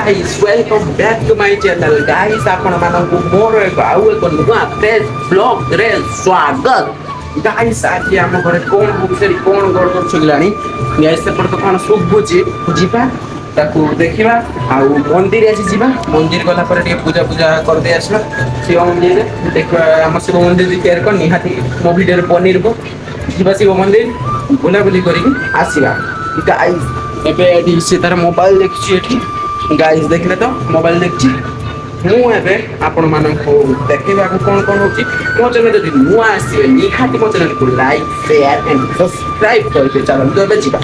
guys, welcome back to my channel guys आपण मानकु मोर एक आउ एक नुआ फ्रेश ब्लॉग रे स्वागत गाइस आज हम घरे कोन बुसरी कोन गड़ कर छगलानी गाइस से पर तो कोन सब बुझी जीवा ताकू देखिबा आ मंदिर आसी जीवा मंदिर गला पर के पूजा पूजा कर दे आसला शिव मंदिर देखबा हम शिव मंदिर केयर कर निहाती मो वीडियो रे बनिर को जीवा शिव मंदिर बुला बुली करी आसीबा गाइस एबे एडी से तार मोबाइल देखछि एठी गाइस देखले तो मोबाइल देखछि मु एबे आपण मानन को देखिबा को कोन होछि मो चैनल जदि नुआ आसी निहाती मो चैनल को लाइक शेयर एंड सब्सक्राइब करके चलो तो एबे जिबा।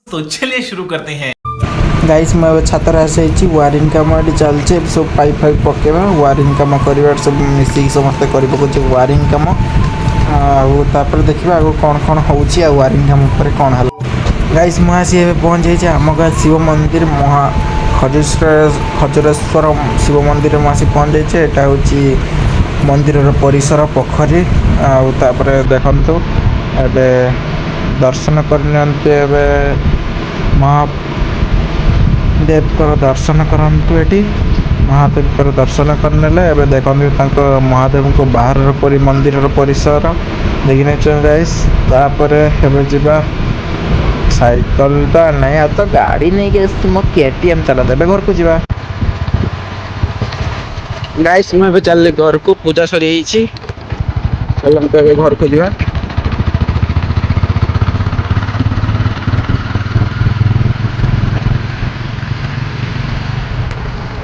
तो चलिए शुरू करते हैं गाइस मैं छात्र आसे वायरिंग कम चलचे सब पाइप फाइप पकेबा वायरिंग कम करवा सब मिसिक समस्त कर वायरिंग कम आपर देखा आगे कौन कौन होची वायरिंग कम पर कौन है गाइस मैं आसी पहुँच जाइए आम गाँ शिव मंदिर महा खजुरेश्वर शिव मंदिर में आसी पहुँच जाइए यहाँ हूँ मंदिर परिसर पोखरी आपर देखु ए दर्शन करने महादेव दर्शन करंतु एटी महादेव दर्शन करने एवं देखते महादेव को बाहर मंदिर परिसर देखने गाइस तापर जा साइकल तो नहीं आ तो गाड़ी नहीं मो केटीएम चला देवे घर को जा गाइस मैं चल घर को पूजा सरी चल तो घर को जा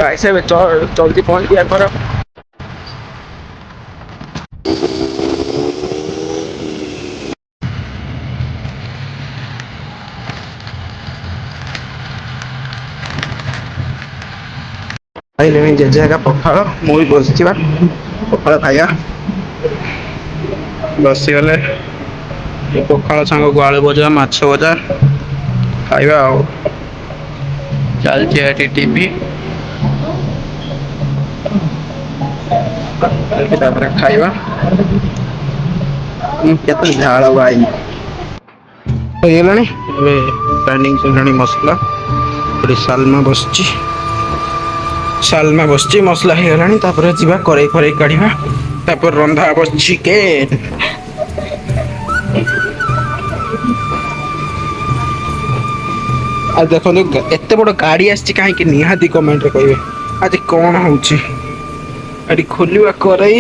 ऐसे में जल्दी पहुंच गया करो जगह पखाड़ मुझे बस पखाड़ खाइया बसीगले पखाड़ सांग को आलू भजा माछ भजा खाइबा चलती टीवी खाइबा केते झाड़ भाई प्लानिंग चलनी मसला सालमा बसची मसला हो गलानी तापर जीवा करे करे काढ़ीबा तापर रंधा बस चिकेन आ देखो एते बड़ गाड़ी आछि काहे कि निहाती कमेंट रे कहबे आज कोन होउची अरे खोलिवा करई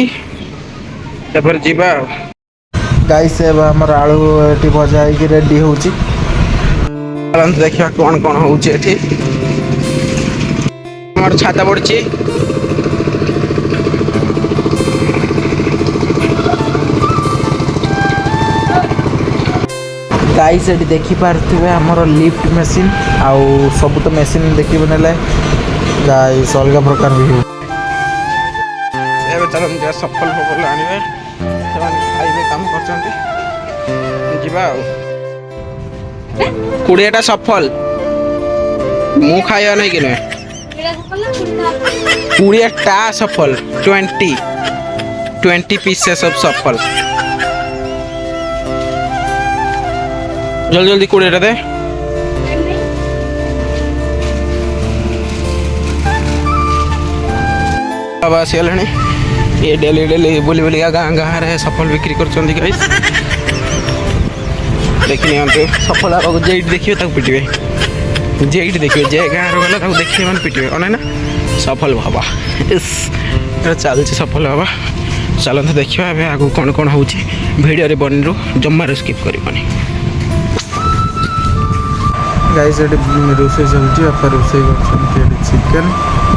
तापर जीवा गाइस एबा हमर आलू एटी भजाई कि रेडी होउची चलन देखिया कोन कोन होउची एठी हमर छाता पड़ची गाइस एटी देखि पारथिबे हमर लिफ्ट मशीन आउ सब तो मशीन देखि बनेले गाइस अलग प्रकार भी हो चलन जा सफल हो बोल आनिबे ସେମାନେ ଖାଇବେ କାମ କରୁଛନ୍ତି ଯିବା ଆଉ 20ଟା ସଫଲ ମୁଁ ଖାଇବା ନାହିଁ କି ନୁହେଁ 20ଟା ସଫଲ 20 पीसेस ऑफ सफल जल्दी जल्दी 20ଟା दे बाबा आसिगले ये डेली डेली बुली बुली गाँ गाँ रे सफल बिक्री कर देखिए सफल आगे जेट देखिए पिटे जेट देखिए जे गाँव गला देखिए मैंने पिटे अना ना सफल बाबा चलती सफल बाबा चलते देखा आगे कौन कौन हो भिडियो बनू जमार स्किप करनी गाइस रोसे चलती आप रोसे चिकेन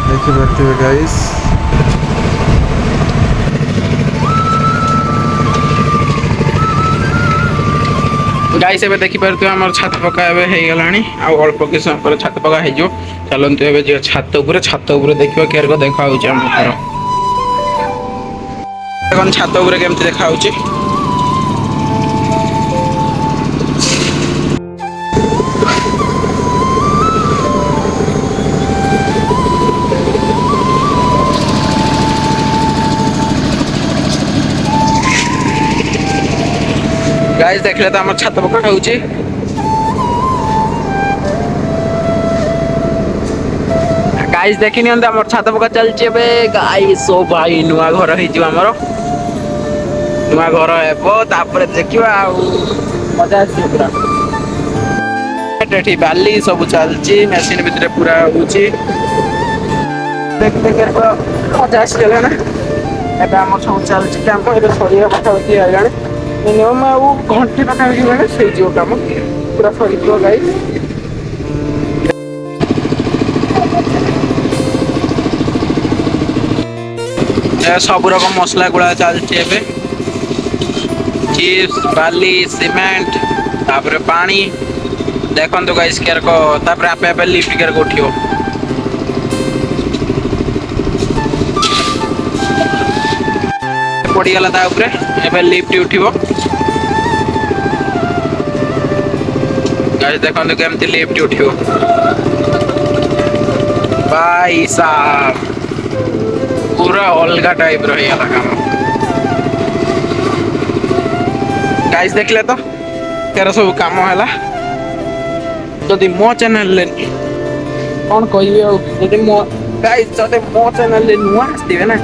देखिए गाइस गाइस एबे देखि परतु हमर छात पका एबे हे गलानी आ अल्प के समय पर छात पका हे जो चलंतु एबे जे छात ऊपर देखिबा केर को देखा होची हम घर कोन छात ऊपर केमति देखा होची गाइस देखले तो हमर छात पका होउची गाइस देखिनि हम हमर छात पका चलची बे गाइस ओ भाई नुआ घर हे जिवा हमर नुआ घर हेबो तापर देखिबा आ मजा आसी पूरा एठी बाली सब चलची मशीन भीतर पूरा होउची देख देख कर मजा आसी गेला ना एबे हमर सब चलची काम एबे सरिया पका होती आइलाने मिनिमम आ घंटे पका होई गले सेई जो काम पूरा सरी दियो गाइस सब रकम मसला गुड़ा चलती है चिप्स बाली सीमेंट तापर पानी देखो तो गाइस केर को तापर आपे आपे लिफ्ट केर को उठियो पड़ी गला ता ऊपर एबे लिफ्ट उठिबो गाइस देखो तो केमती लिफ्ट उठियो भाई साहब पूरा अलगा टाइप रही है काम गाइस देखले तो तेरा सब काम हैला जदि मो चैनल ले कौन कहियो जदि मो गाइस जदि मो चैनल ले नुआ आस्तिबे ना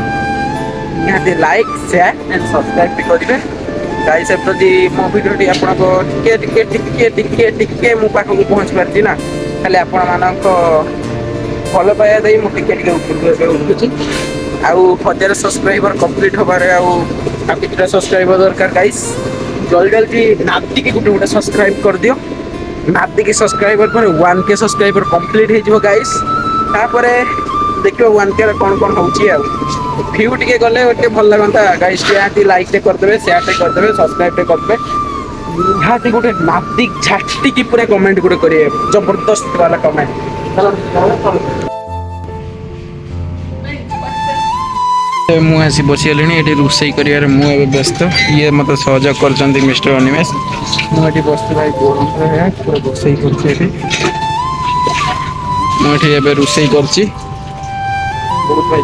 यहाँ they like share and subscribe भी करिवे गाइस अब जदि मो वीडियो टी आपन को टिके मो पाखो को पहुंच परती ना खाली आपन मानक फॉलो पाया दे मो टिके ऊपर उठुची आउ 1000 सब्सक्राइबर कंप्लीट होबारे आउ कितना सब्सक्राइबर दरकार गाइस जल्दी जल्दी नाती के गुटे सब्सक्राइब कर दियो नाती के सब्सक्राइबर पर 1k सब्सक्राइबर कंप्लीट हे जिवो गाइस तापरे देखियो 1k कोन कोन होउची आ व्यू टिके गले ओटे भल लागंता गाइस याती लाइक टे कर देबे शेयर टे कर देबे सब्सक्राइब टे कर देबे हाती गुटे नाती झाटी की पूरा कमेंट गुटे करिए जबरदस्त वाला कमेंट चलो मु आसी बसिगली ये रोषे कर व्यस्त ये मत सहयोग कर मिस्टर अनिमेश मुझे बस भाई गरम पूरा रोषे कर रोषे कर बहुत भाई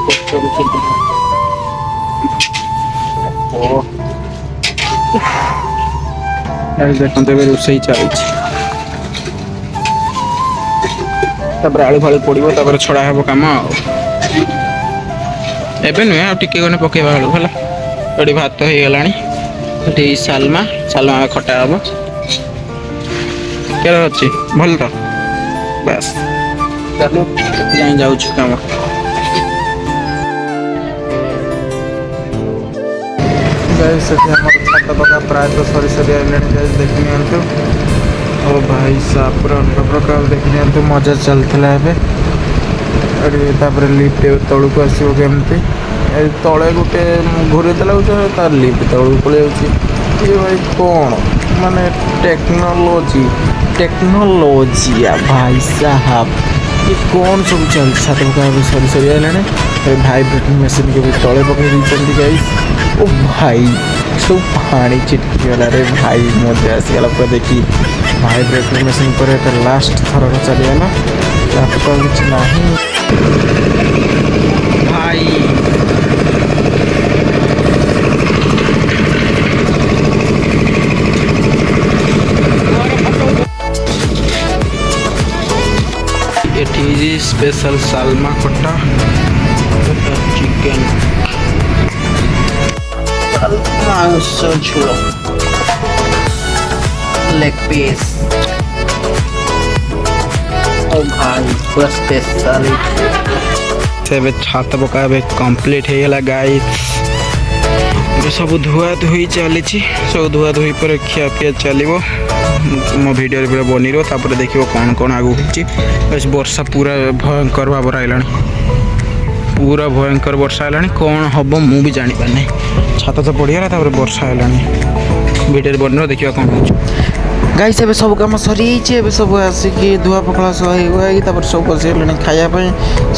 देखते रोषे चलती आलू फालू पड़ो छड़ा हे कम एबे नुहे आ टिके गने पकेबा हलो होला एडी भात हो गलानी एठी सालमा सालमा खटा हबो केरा अछि भल तो बस चलो जाई जाउ छु काम गाइस से हमर छात पका प्राय तो सरी सरी आइलानी गाइस देखि नियंतु ओ भाई साहब पूरा अन्य प्रकार देखि नियंतु मजा चलथला एबे अरे तापर लिफ्ट तलू को आसो केमती तले गोटे घूरी देला तार लिफ्ट तलू पड़े ये भाई कौन माने टेक्नोलॉजी भाई साहब ये कौन सब चल छात पका सरी सरी आइलाने भाइब्रेटिंग मशीन के भी तले पकई दी गाइस ओ भाई सब पानी चिटकी गला रे भाई मजा आसीगला पूरा देखी भाइब्रेटिंग मशीन पर लास्ट थर चलीगला कुछ नहीं भाई एटी स्पेशल सालमा खट्टा चिकन मांस झोल लेग पीस ओ भाई पूरा स्पेशल से छात पका कंप्लीट हो गला गाइस सब धुआ धुई चली सब धुआ धुई पर खिया पिया चलो मो भिडियो पूरा बनी रहा देखिए कौन कौन आगू हो वर्षा पूरा भयंकर भाव आइला पूरा भयंकर वर्षा है कौन हम मु भी जानी पार नहीं छात तो पड़गला वर्षा है भिडियो बन रहा देखिए कौन हो गाइस एबे सब काम सरी सब आसिकी धुआ पखला सब सब बस खायापी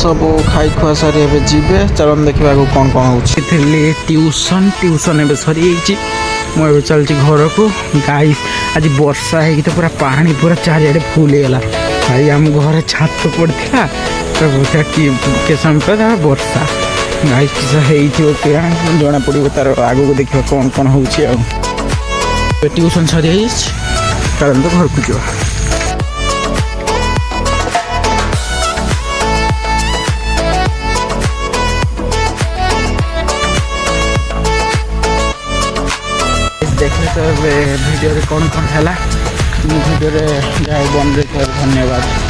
सब खाई खुआ सारी एबे जीवे चलन देखा कौन कौन हो ट्यूशन एबे सरी मुझे चलती घर को गाइस आज वर्षा है तो पूरा पानी पूरा चारिड़े फुल गला भाई आम घर छात पड़ा तो के समय वर्षा गाइस जना पड़ो तार आगू देखिए कौन कौन हो ट्यूशन सरी कारण तो घर को जा देखने तो वीडियो कौन है वीडियो जाए बंद धन्यवाद।